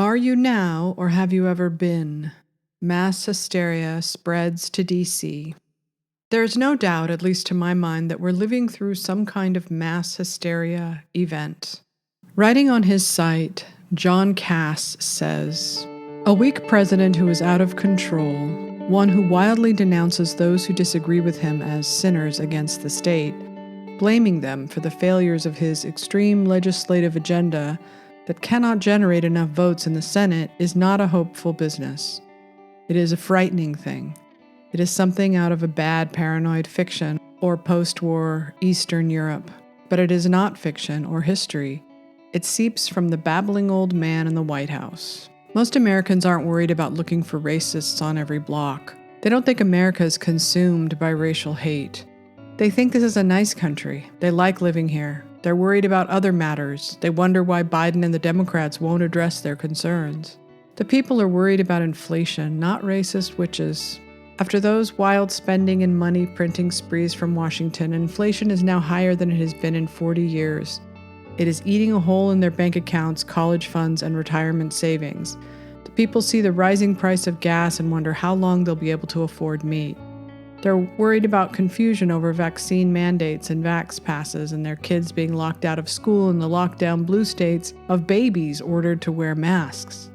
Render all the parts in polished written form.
Are you now, or have you ever been? Mass hysteria spreads to D.C. There is no doubt, at least to my mind, that we're living through some kind of mass hysteria event. Writing on his site, John Cass says, "A weak president who is out of control, one who wildly denounces those who disagree with him as sinners against the state, blaming them for the failures of his extreme legislative agenda that cannot generate enough votes in the Senate, is not a hopeful business. It is a frightening thing. It is something out of a bad paranoid fiction or post-war Eastern Europe. But it is not fiction or history. It seeps from the babbling old man in the White House. Most Americans aren't worried about looking for racists on every block. They don't think America is consumed by racial hate. They think this is a nice country. They like living here. They're worried about other matters. They wonder why Biden and the Democrats won't address their concerns. The people are worried about inflation, not racist witches. After those wild spending and money printing sprees from Washington, inflation is now higher than it has been in 40 years. It is eating a hole in their bank accounts, college funds, and retirement savings. The people see the rising price of gas and wonder how long they'll be able to afford meat. They're worried about confusion over vaccine mandates and vax passes and their kids being locked out of school in the lockdown blue states of babies ordered to wear masks.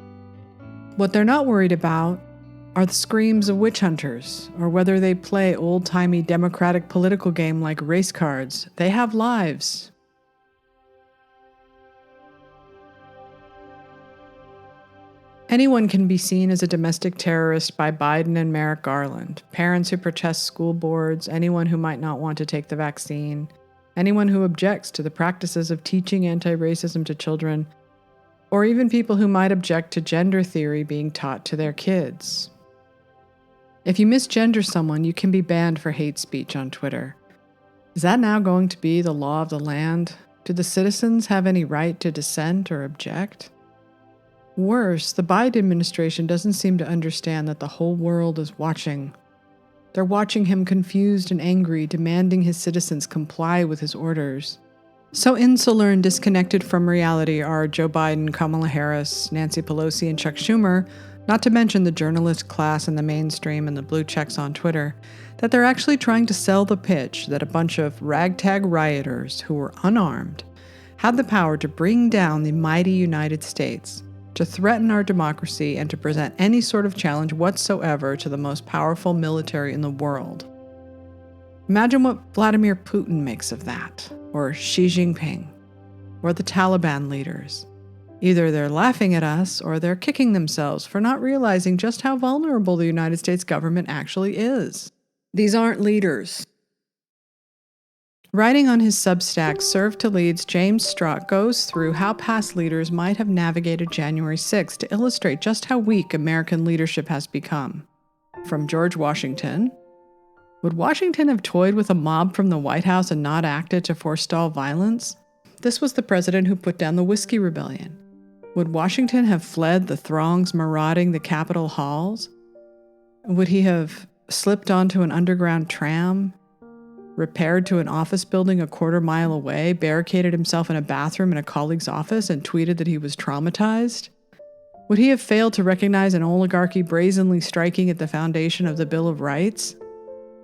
What they're not worried about are the screams of witch hunters, or whether they play old-timey democratic political game like race cards. They have lives. Anyone can be seen as a domestic terrorist by Biden and Merrick Garland. Parents who protest school boards, anyone who might not want to take the vaccine, anyone who objects to the practices of teaching anti-racism to children, or even people who might object to gender theory being taught to their kids. If you misgender someone, you can be banned for hate speech on Twitter. Is that now going to be the law of the land? Do the citizens have any right to dissent or object? Worse, the Biden administration doesn't seem to understand that the whole world is watching. They're watching him confused and angry, demanding his citizens comply with his orders. So insular and disconnected from reality are Joe Biden, Kamala Harris, Nancy Pelosi, and Chuck Schumer, not to mention the journalist class in the mainstream and the blue checks on Twitter, that they're actually trying to sell the pitch that a bunch of ragtag rioters who were unarmed had the power to bring down the mighty United States, to threaten our democracy, and to present any sort of challenge whatsoever to the most powerful military in the world. Imagine what Vladimir Putin makes of that, or Xi Jinping, or the Taliban leaders. Either they're laughing at us, or they're kicking themselves for not realizing just how vulnerable the United States government actually is. These aren't leaders. Writing on his Substack, Serve to Lead's James Strzok goes through how past leaders might have navigated January 6th to illustrate just how weak American leadership has become. From George Washington: would Washington have toyed with a mob from the White House and not acted to forestall violence? This was the president who put down the Whiskey Rebellion. Would Washington have fled the throngs marauding the Capitol halls? Would he have slipped onto an underground tram, repaired to an office building a quarter-mile away, barricaded himself in a bathroom in a colleague's office, and tweeted that he was traumatized? Would he have failed to recognize an oligarchy brazenly striking at the foundation of the Bill of Rights?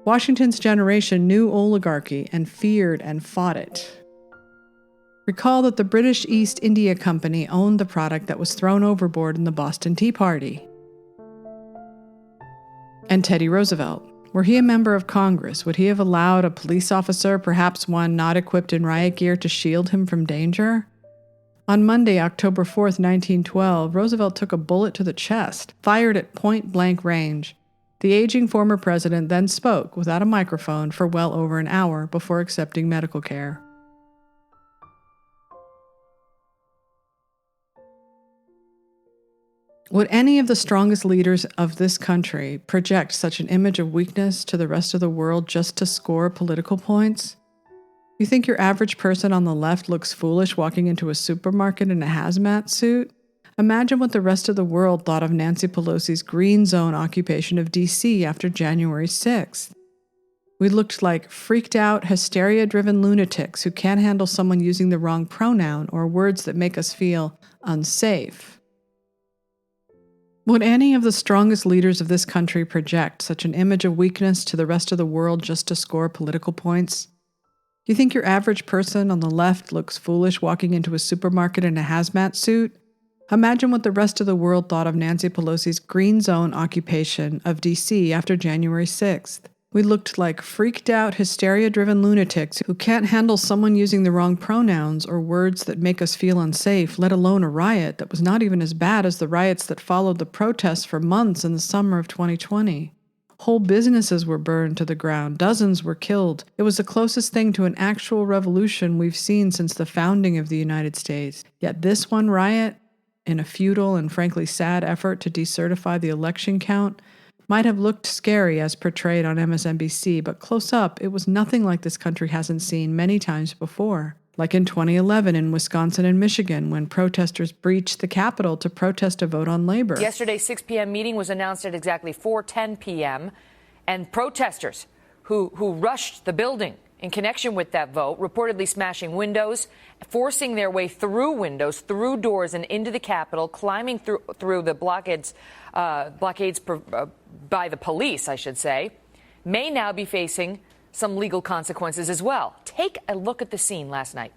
Washington's generation knew oligarchy and feared and fought it. Recall that the British East India Company owned the product that was thrown overboard in the Boston Tea Party. And Teddy Roosevelt. Were he a member of Congress, would he have allowed a police officer, perhaps one not equipped in riot gear, to shield him from danger? On Monday, October 4th, 1912, Roosevelt took a bullet to the chest, fired at point-blank range. The aging former president then spoke, without a microphone, for well over an hour before accepting medical care. Would any of the strongest leaders of this country project such an image of weakness to the rest of the world just to score political points? You think your average person on the left looks foolish walking into a supermarket in a hazmat suit? Imagine what the rest of the world thought of Nancy Pelosi's Green Zone occupation of D.C. after January 6th. We looked like freaked out, hysteria-driven lunatics who can't handle someone using the wrong pronoun or words that make us feel unsafe. Would any of the strongest leaders of this country project such an image of weakness to the rest of the world just to score political points? Do you think your average person on the left looks foolish walking into a supermarket in a hazmat suit? Imagine what the rest of the world thought of Nancy Pelosi's Green Zone occupation of D.C. after January 6th. We looked like freaked-out, hysteria-driven lunatics who can't handle someone using the wrong pronouns or words that make us feel unsafe, let alone a riot that was not even as bad as the riots that followed the protests for months in the summer of 2020. Whole businesses were burned to the ground. Dozens were killed. It was the closest thing to an actual revolution we've seen since the founding of the United States. Yet this one riot, in a futile and frankly sad effort to decertify the election count, might have looked scary as portrayed on MSNBC, but close up, it was nothing like this country hasn't seen many times before. Like in 2011 in Wisconsin and Michigan, when protesters breached the Capitol to protest a vote on labor. Yesterday's 6 p.m. meeting was announced at exactly 4:10 p.m., and protesters who rushed the building in connection with that vote, reportedly smashing windows, forcing their way through windows, through doors, and into the Capitol, climbing through the blockades by the police, I should say, may now be facing some legal consequences as well. Take a look at the scene last night.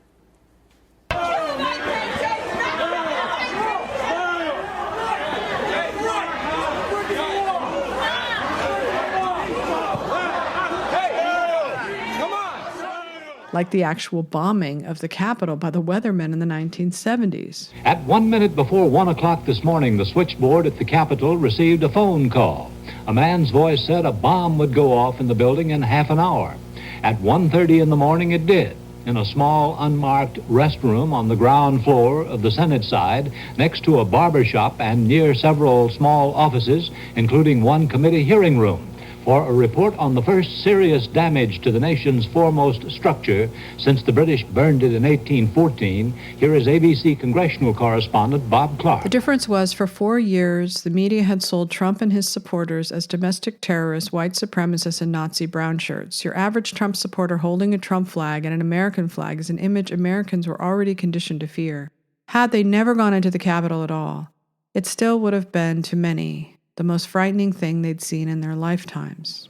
Like the actual bombing of the Capitol by the weathermen in the 1970s. At 1 minute before 1 o'clock this morning, the switchboard at the Capitol received a phone call. A man's voice said a bomb would go off in the building in half an hour. At 1:30 in the morning, it did, in a small, unmarked restroom on the ground floor of the Senate side, next to a barber shop and near several small offices, including one committee hearing room. For a report on the first serious damage to the nation's foremost structure since the British burned it in 1814, here is ABC congressional correspondent Bob Clark. The difference was, for 4 years, the media had sold Trump and his supporters as domestic terrorists, white supremacists, and Nazi brown shirts. Your average Trump supporter holding a Trump flag and an American flag is an image Americans were already conditioned to fear. Had they never gone into the Capitol at all, it still would have been, to many, the most frightening thing they'd seen in their lifetimes.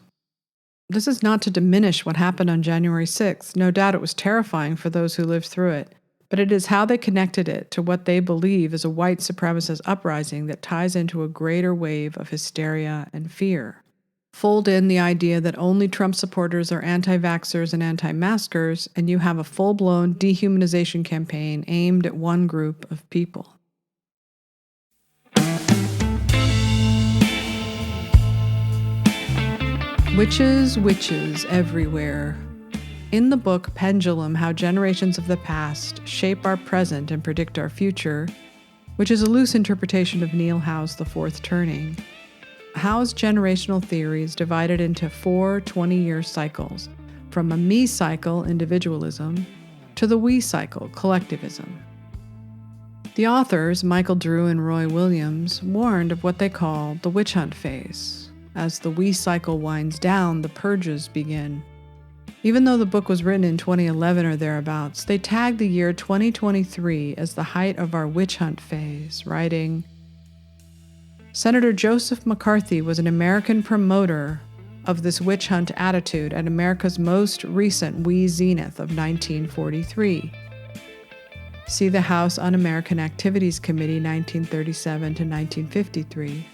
This is not to diminish what happened on January 6th. No doubt it was terrifying for those who lived through it, but it is how they connected it to what they believe is a white supremacist uprising that ties into a greater wave of hysteria and fear. Fold in the idea that only Trump supporters are anti-vaxxers and anti-maskers, and you have a full-blown dehumanization campaign aimed at one group of people. Witches everywhere. In the book Pendulum, How Generations of the Past Shape Our Present and Predict Our Future, which is a loose interpretation of Neil Howe's The Fourth Turning, Howe's generational theory is divided into 4 20-year cycles, from a me cycle, individualism, to the we cycle, collectivism. The authors, Michael Drew and Roy Williams, warned of what they call the witch hunt phase. As the we cycle winds down, the purges begin. Even though the book was written in 2011 or thereabouts, they tagged the year 2023 as the height of our witch hunt phase, writing, Senator Joseph McCarthy was an American promoter of this witch hunt attitude at America's most recent We Zenith of 1943. See the House Un-American Activities Committee 1937 to 1953.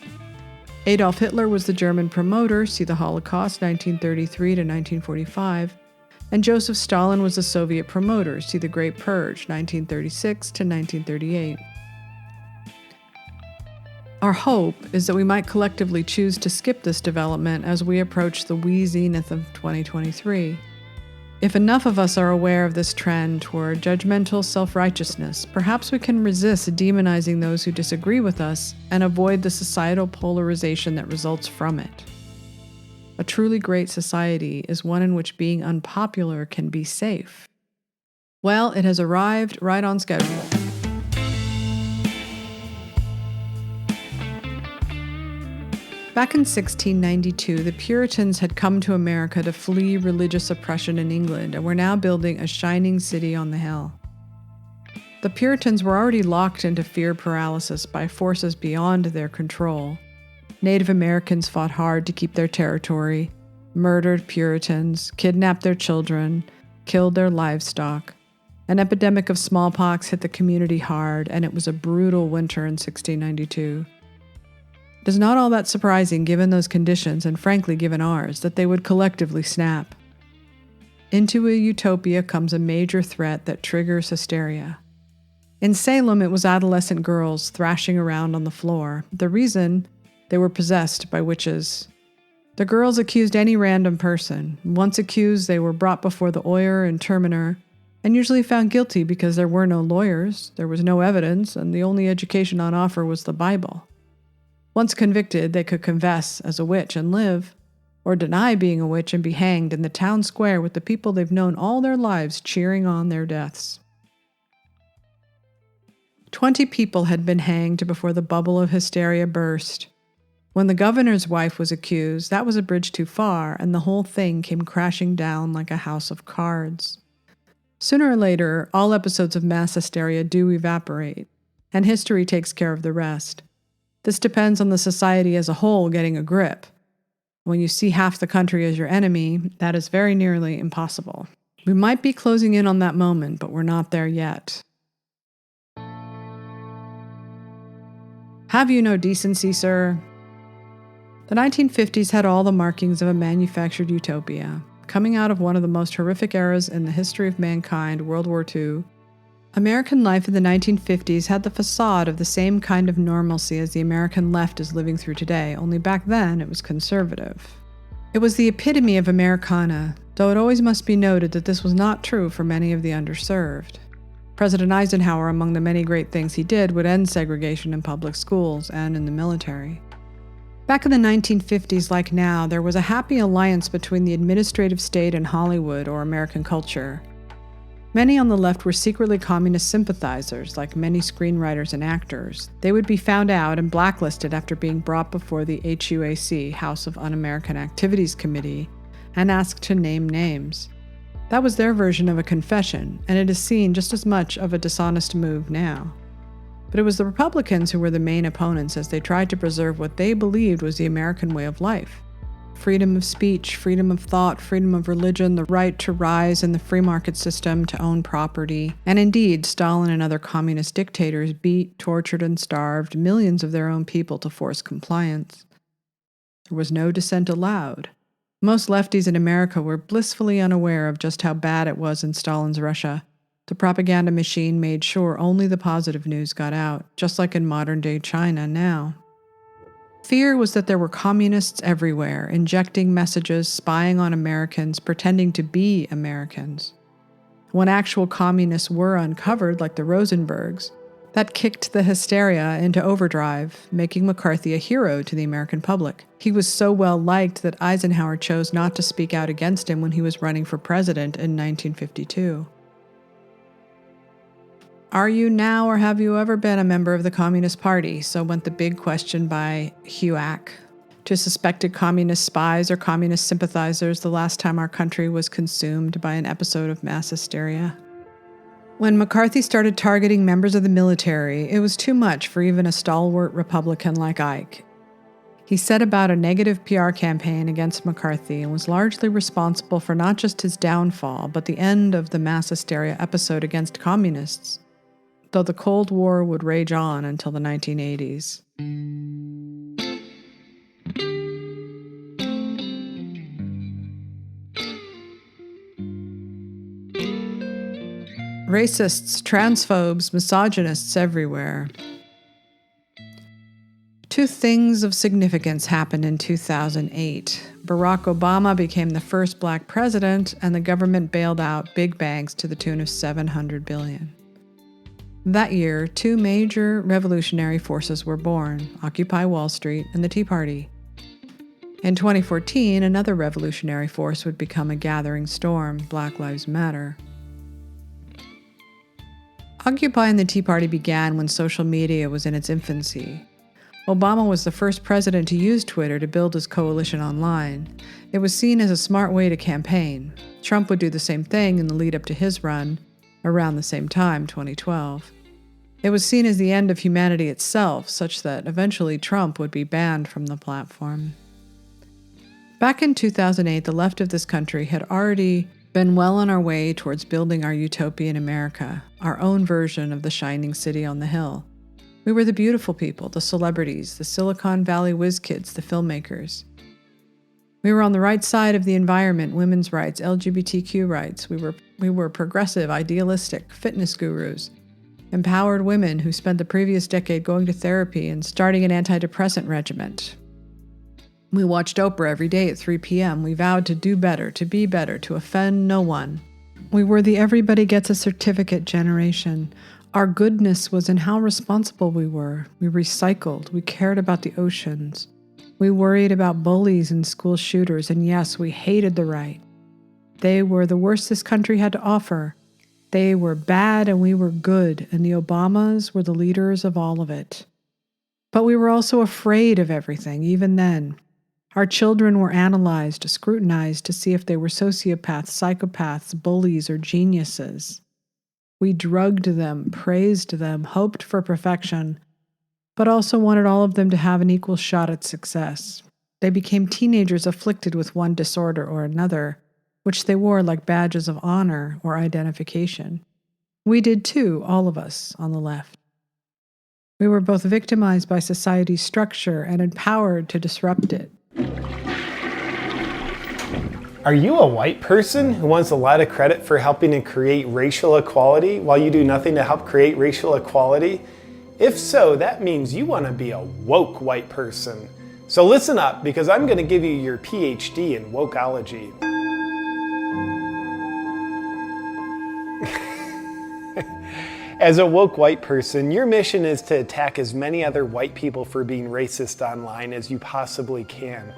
Adolf Hitler was the German promoter, see the Holocaust 1933 to 1945, and Joseph Stalin was the Soviet promoter, see the Great Purge 1936 to 1938. Our hope is that we might collectively choose to skip this development as we approach the we zenith of 2023. If enough of us are aware of this trend toward judgmental self-righteousness, perhaps we can resist demonizing those who disagree with us and avoid the societal polarization that results from it. A truly great society is one in which being unpopular can be safe. Well, it has arrived right on schedule. Back in 1692, the Puritans had come to America to flee religious oppression in England and were now building a shining city on the hill. The Puritans were already locked into fear paralysis by forces beyond their control. Native Americans fought hard to keep their territory, murdered Puritans, kidnapped their children, killed their livestock. An epidemic of smallpox hit the community hard, and it was a brutal winter in 1692. It is not all that surprising, given those conditions, and frankly given ours, that they would collectively snap. Into a utopia comes a major threat that triggers hysteria. In Salem, it was adolescent girls thrashing around on the floor. The reason, they were possessed by witches. The girls accused any random person. Once accused, they were brought before the oyer and terminer, and usually found guilty because there were no lawyers, there was no evidence, and the only education on offer was the Bible. Once convicted, they could confess as a witch and live, or deny being a witch and be hanged in the town square with the people they've known all their lives cheering on their deaths. 20 people had been hanged before the bubble of hysteria burst. When the governor's wife was accused, that was a bridge too far, and the whole thing came crashing down like a house of cards. Sooner or later, all episodes of mass hysteria do evaporate, and history takes care of the rest. This depends on the society as a whole getting a grip. When you see half the country as your enemy, that is very nearly impossible. We might be closing in on that moment, but we're not there yet. Have you no decency, sir? The 1950s had all the markings of a manufactured utopia. Coming out of one of the most horrific eras in the history of mankind, World War II, American life in the 1950s had the facade of the same kind of normalcy as the American left is living through today, only back then it was conservative. It was the epitome of Americana, though it always must be noted that this was not true for many of the underserved. President Eisenhower, among the many great things he did, would end segregation in public schools and in the military. Back in the 1950s, like now, there was a happy alliance between the administrative state and Hollywood or American culture. Many on the left were secretly communist sympathizers, like many screenwriters and actors. They would be found out and blacklisted after being brought before the HUAC, House of Un-American Activities Committee, and asked to name names. That was their version of a confession, and it is seen just as much of a dishonest move now. But it was the Republicans who were the main opponents as they tried to preserve what they believed was the American way of life. Freedom of speech, freedom of thought, freedom of religion, the right to rise in the free market system, to own property. And indeed, Stalin and other communist dictators beat, tortured, and starved millions of their own people to force compliance. There was no dissent allowed. Most lefties in America were blissfully unaware of just how bad it was in Stalin's Russia. The propaganda machine made sure only the positive news got out, just like in modern-day China now. Fear was that there were communists everywhere, injecting messages, spying on Americans, pretending to be Americans. When actual communists were uncovered, like the Rosenbergs, that kicked the hysteria into overdrive, making McCarthy a hero to the American public. He was so well liked that Eisenhower chose not to speak out against him when he was running for president in 1952. Are you now or have you ever been a member of the Communist Party? So went the big question by HUAC. To suspected communist spies or communist sympathizers the last time our country was consumed by an episode of mass hysteria. When McCarthy started targeting members of the military, it was too much for even a stalwart Republican like Ike. He set about a negative PR campaign against McCarthy and was largely responsible for not just his downfall, but the end of the mass hysteria episode against communists, though the Cold War would rage on until the 1980s. Racists, transphobes, misogynists everywhere. Two things of significance happened in 2008. Barack Obama became the first black president, and the government bailed out big banks to the tune of $700 billion. That year, two major revolutionary forces were born, Occupy Wall Street and the Tea Party. In 2014, another revolutionary force would become a gathering storm, Black Lives Matter. Occupy and the Tea Party began when social media was in its infancy. Obama was the first president to use Twitter to build his coalition online. It was seen as a smart way to campaign. Trump would do the same thing in the lead up to his run, around the same time, 2012. It was seen as the end of humanity itself, such that eventually Trump would be banned from the platform. Back in 2008, the left of this country had already been well on our way towards building our utopian America, our own version of the shining city on the hill. We were the beautiful people, the celebrities, the Silicon Valley whiz kids, the filmmakers. We were on the right side of the environment, women's rights, LGBTQ rights. We were progressive, idealistic, fitness gurus, empowered women who spent the previous decade going to therapy and starting an antidepressant regimen. We watched Oprah every day at 3 p.m. We vowed to do better, to be better, to offend no one. We were the everybody gets a certificate generation. Our goodness was in how responsible we were. We recycled. We cared about the oceans. We worried about bullies and school shooters, and yes, we hated the right. They were the worst this country had to offer. They were bad and we were good, and the Obamas were the leaders of all of it. But we were also afraid of everything, even then. Our children were analyzed, scrutinized to see if they were sociopaths, psychopaths, bullies, or geniuses. We drugged them, praised them, hoped for perfection, but also wanted all of them to have an equal shot at success. They became teenagers afflicted with one disorder or another, which they wore like badges of honor or identification. We did too, all of us on the left. We were both victimized by society's structure and empowered to disrupt it. Are you a white person who wants a lot of credit for helping to create racial equality while you do nothing to help create racial equality? If so, that means you want to be a woke white person. So listen up, because I'm going to give you your PhD in wokeology. As a woke white person, your mission is to attack as many other white people for being racist online as you possibly can.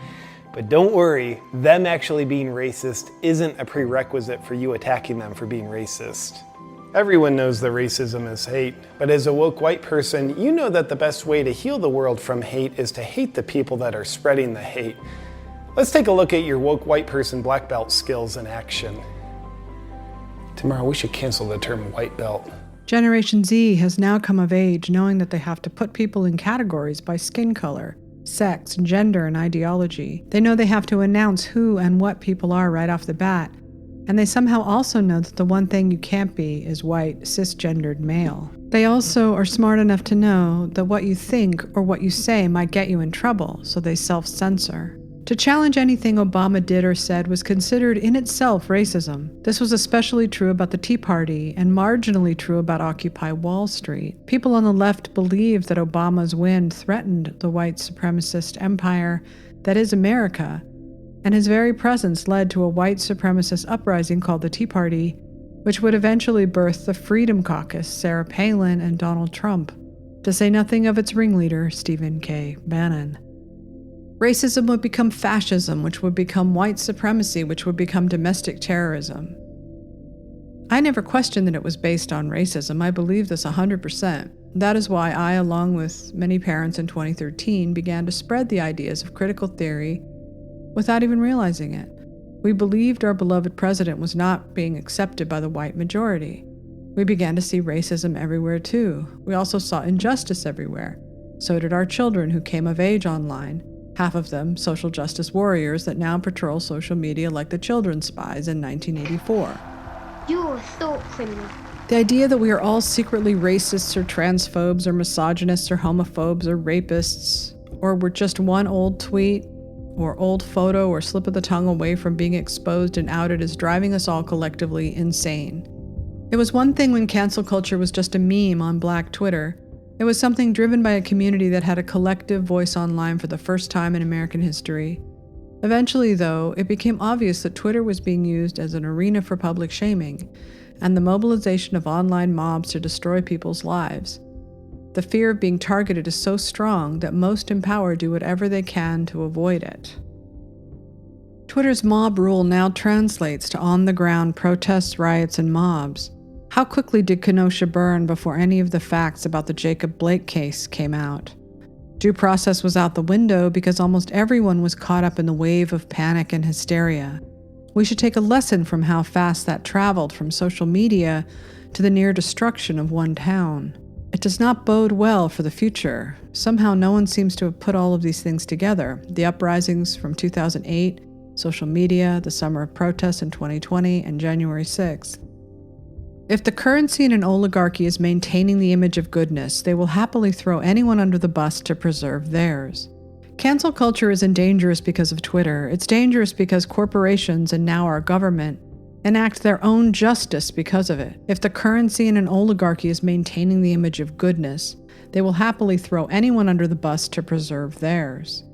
But don't worry, them actually being racist isn't a prerequisite for you attacking them for being racist. Everyone knows that racism is hate, but as a woke white person, you know that the best way to heal the world from hate is to hate the people that are spreading the hate. Let's take a look at your woke white person black belt skills in action. Tomorrow we should cancel the term white belt. Generation Z has now come of age knowing that they have to put people in categories by skin color, sex, gender, and ideology. They know they have to announce who and what people are right off the bat. And they somehow also know that the one thing you can't be is white, cisgendered male. They also are smart enough to know that what you think or what you say might get you in trouble, so they self-censor. To challenge anything Obama did or said was considered in itself racism. This was especially true about the Tea Party and marginally true about Occupy Wall Street. People on the left believed that Obama's win threatened the white supremacist empire that is America, and his very presence led to a white supremacist uprising called the Tea Party, which would eventually birth the Freedom Caucus, Sarah Palin and Donald Trump, to say nothing of its ringleader, Stephen K. Bannon. Racism would become fascism, which would become white supremacy, which would become domestic terrorism. I never questioned that it was based on racism. I believe this 100%. That is why I, along with many parents in 2013, began to spread the ideas of critical theory without even realizing it. We believed our beloved president was not being accepted by the white majority. We began to see racism everywhere too. We also saw injustice everywhere. So did our children who came of age online. Half of them social justice warriors that now patrol social media like the children's spies in 1984. You're a thought criminal. The idea that we are all secretly racists or transphobes or misogynists or homophobes or rapists, or we're just one old tweet or old photo or slip of the tongue away from being exposed and outed is driving us all collectively insane. It was one thing when cancel culture was just a meme on Black Twitter. It was something driven by a community that had a collective voice online for the first time in American history. Eventually, though, it became obvious that Twitter was being used as an arena for public shaming and the mobilization of online mobs to destroy people's lives. The fear of being targeted is so strong that most in power do whatever they can to avoid it. Twitter's mob rule now translates to on-the-ground protests, riots, and mobs. How quickly did Kenosha burn before any of the facts about the Jacob Blake case came out? Due process was out the window because almost everyone was caught up in the wave of panic and hysteria. We should take a lesson from how fast that traveled from social media to the near destruction of one town. It does not bode well for the future. Somehow no one seems to have put all of these things together. The uprisings from 2008, social media, the summer of protests in 2020, and January 6th. If the currency in an oligarchy is maintaining the image of goodness, they will happily throw anyone under the bus to preserve theirs. Cancel culture isn't dangerous because of Twitter. It's dangerous because corporations, and now our government, enact their own justice because of it. If the currency in an oligarchy is maintaining the image of goodness, they will happily throw anyone under the bus to preserve theirs.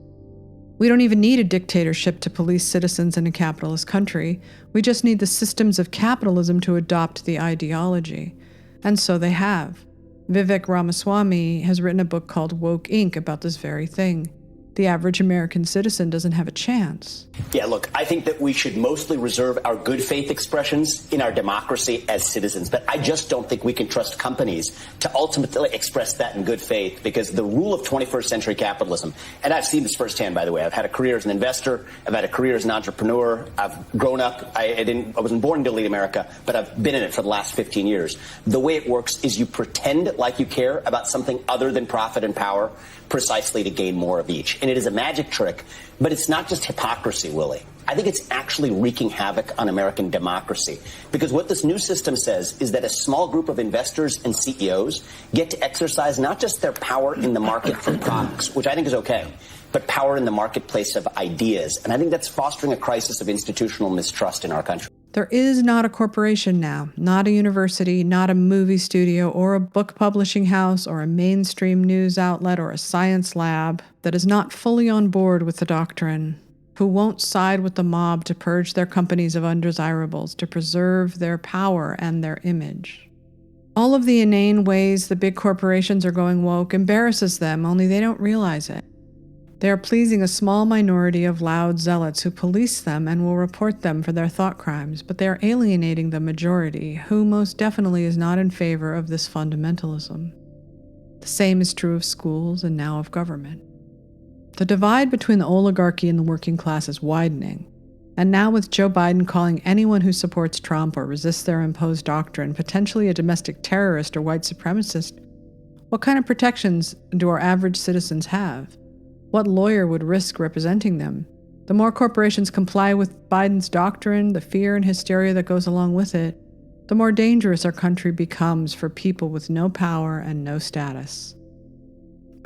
We don't even need a dictatorship to police citizens in a capitalist country. We just need the systems of capitalism to adopt the ideology. And so they have. Vivek Ramaswamy has written a book called Woke Inc. about this very thing. The average American citizen doesn't have a chance. Yeah, look, I think that we should mostly reserve our good faith expressions in our democracy as citizens, but I just don't think we can trust companies to ultimately express that in good faith, because the rule of 21st century capitalism, and I've seen this firsthand, by the way. I've had a career as an investor. I've had a career as an entrepreneur. I've grown up. I wasn't born to lead America, but I've been in it for the last 15 years. The way it works is you pretend like you care about something other than profit and power, precisely to gain more of each. And it is a magic trick, but it's not just hypocrisy, Willie. I think it's actually wreaking havoc on American democracy, because what this new system says is that a small group of investors and CEOs get to exercise not just their power in the market for products, which I think is okay, but power in the marketplace of ideas. And I think that's fostering a crisis of institutional mistrust in our country. There is not a corporation now, not a university, not a movie studio, or a book publishing house, or a mainstream news outlet, or a science lab that is not fully on board with the doctrine, who won't side with the mob to purge their companies of undesirables, to preserve their power and their image. All of the inane ways the big corporations are going woke embarrasses them, only they don't realize it. They are pleasing a small minority of loud zealots who police them and will report them for their thought crimes, but they are alienating the majority, who most definitely is not in favor of this fundamentalism. The same is true of schools and now of government. The divide between the oligarchy and the working class is widening, and now with Joe Biden calling anyone who supports Trump or resists their imposed doctrine potentially a domestic terrorist or white supremacist, what kind of protections do our average citizens have? What lawyer would risk representing them? The more corporations comply with Biden's doctrine, the fear and hysteria that goes along with it, the more dangerous our country becomes for people with no power and no status.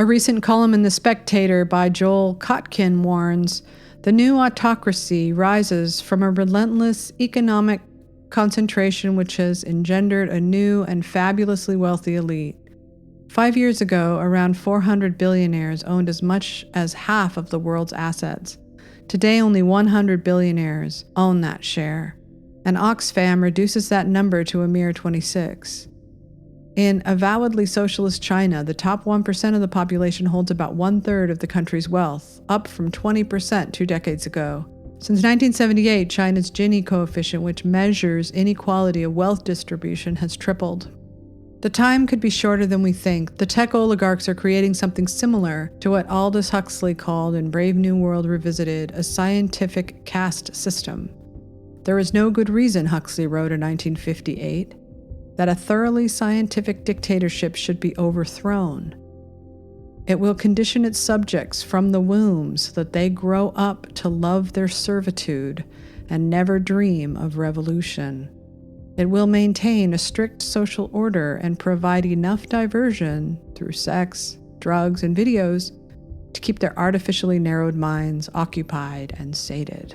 A recent column in The Spectator by Joel Kotkin warns, the new autocracy rises from a relentless economic concentration which has engendered a new and fabulously wealthy elite. 5 years ago, around 400 billionaires owned as much as half of the world's assets. Today, only 100 billionaires own that share, and Oxfam reduces that number to a mere 26. In avowedly socialist China, the top 1% of the population holds about 1/3 of the country's wealth, up from 20% 2 decades ago. Since 1978, China's Gini coefficient, which measures inequality of wealth distribution, has tripled. The time could be shorter than we think. The tech oligarchs are creating something similar to what Aldous Huxley called in Brave New World Revisited a scientific caste system. There is no good reason, Huxley wrote in 1958, that a thoroughly scientific dictatorship should be overthrown. It will condition its subjects from the womb so that they grow up to love their servitude and never dream of revolution. It will maintain a strict social order and provide enough diversion through sex, drugs, and videos to keep their artificially narrowed minds occupied and sated.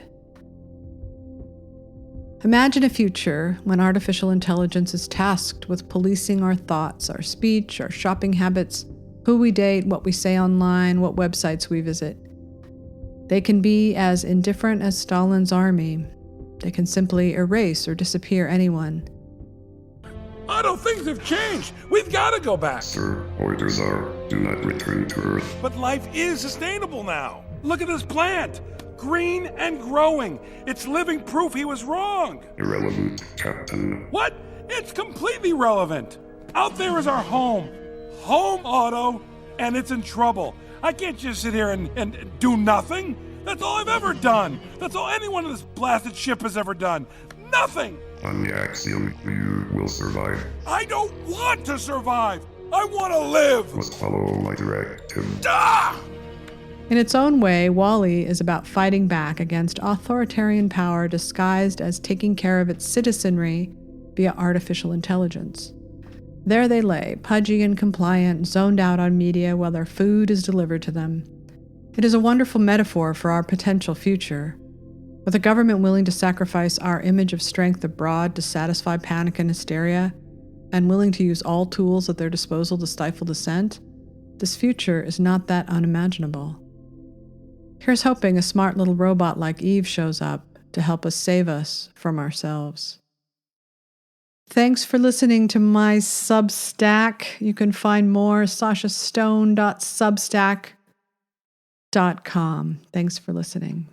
Imagine a future when artificial intelligence is tasked with policing our thoughts, our speech, our shopping habits, who we date, what we say online, what websites we visit. They can be as indifferent as Stalin's army. They can simply erase or disappear anyone. Otto, things have changed. We've got to go back. Sir, orders are, do not return to Earth. But life is sustainable now. Look at this plant. Green and growing. It's living proof he was wrong. Irrelevant, Captain. What? It's completely relevant. Out there is our home. Home, Otto. And it's in trouble. I can't just sit here and do nothing. That's all I've ever done. That's all anyone in this blasted ship has ever done. Nothing. On the axiom, you will survive. I don't want to survive. I want to live. Must follow my directive. Ah! In its own way, WALL-E is about fighting back against authoritarian power disguised as taking care of its citizenry via artificial intelligence. There they lay, pudgy and compliant, zoned out on media while their food is delivered to them. It is a wonderful metaphor for our potential future. With a government willing to sacrifice our image of strength abroad to satisfy panic and hysteria, and willing to use all tools at their disposal to stifle dissent, this future is not that unimaginable. Here's hoping a smart little robot like Eve shows up to help us save us from ourselves. Thanks for listening to my Substack. You can find more sashastone.substack.com. Thanks for listening.